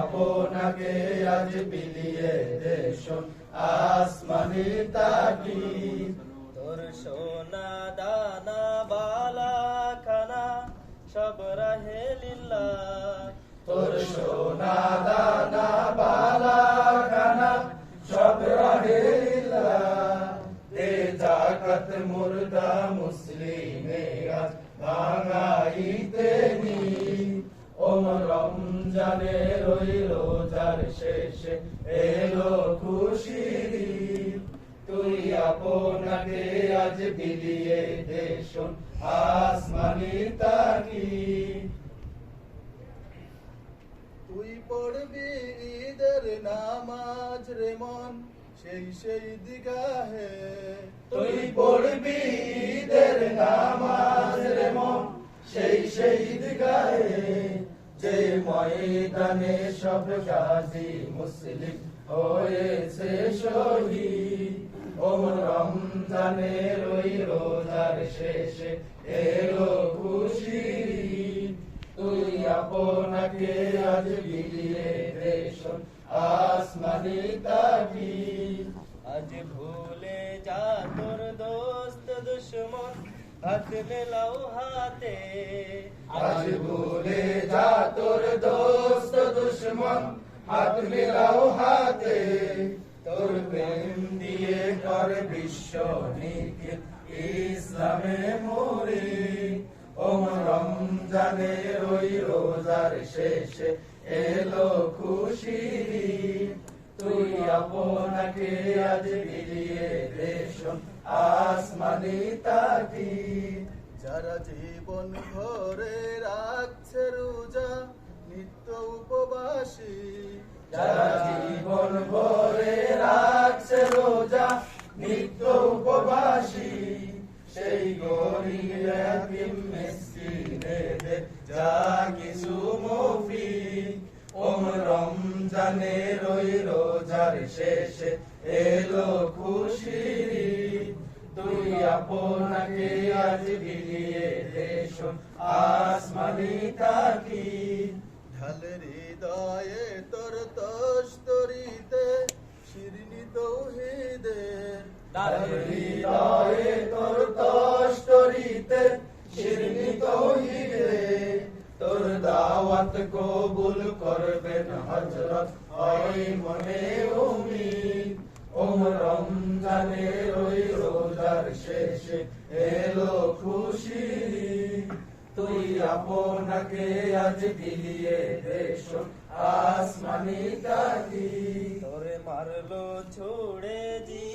আপনাকে আজ বিলিয়ে দেশ আসমানি তাকিদ। তোর সোনা দানা বালা খানা সব রাহে লিল্লাহ, তোর সোনা দানা বালা খানা সব রাহে লিল্লাহ। দে জাকাত মুর্দা মুসলিমে আজ ভাঙাইতে নি। ওম রমজানের ওই রোজার শেষে এলো খুশির ঈদ। তুই আপনাকে আজ বিলিয়ে দেশ আসমানি তাকিদ। তুই পড়বি ঈদের নামাজ রে মন সেই দিগাহে। তুই পড়বি ঈদের নামাজ রে মন সেই দিগাহে। যে ময়দানে সব গাজী মুসলিম হয়েছে শহীদ। ওম রমজানের ওই রোজার শেষে এলো খুশির ঈদ। তুই আপনাকে আজ বিলিয়ে দেশ আসমানি তাকিদ। আজ ভুলে যা তোর দোস্ত দুশ্মন হাত মেলাও হাতে। আজ ভুলে যা তোর দোস্ত দুশ্মন হাত মিলাও হাতে। তোর প্রেম দিয়ে কর বিশ্ব নিখিল ইসলামে মরি। ওম রমজানের ওই রোজার শেষে এলো খুশির ঈদ। তুই আপনাকে আজ বিলিয়ে দেশ আসমানি তাকিদ। যারা জীবন ভরে রাখছে রোজা নিত্য উপবাসী। যারা জীবন ভরে রাখছে রোজা নিত্য উপবাসী। সেই গরিব এতিম মিসকিনেদের যা কিছু মফিদ। ওম রমজানের ওই রোজার শেষে এলো খুশির ঈদ। তুই আপনাকে আজ বিলিয়ে দেশ আসমানি তাকিদ। ঢাল হৃদয়ে তোর তস্তরিতে শিরনি তৌহিদের। তার হৃদয়ে তোর তস্তরিতে শিরনি তৌহিদে। তোর দাওয়াত কবুল করবেন হযরত হয় মনে উম্মিদ। ওম রমজানের ওই রোজার শেষে এলো খুশির ঈদ। তুই আপনাকে আজ বিলিয়ে দেশ আসমানি তাকিদ। তোরে মারলো ছোড়ে জি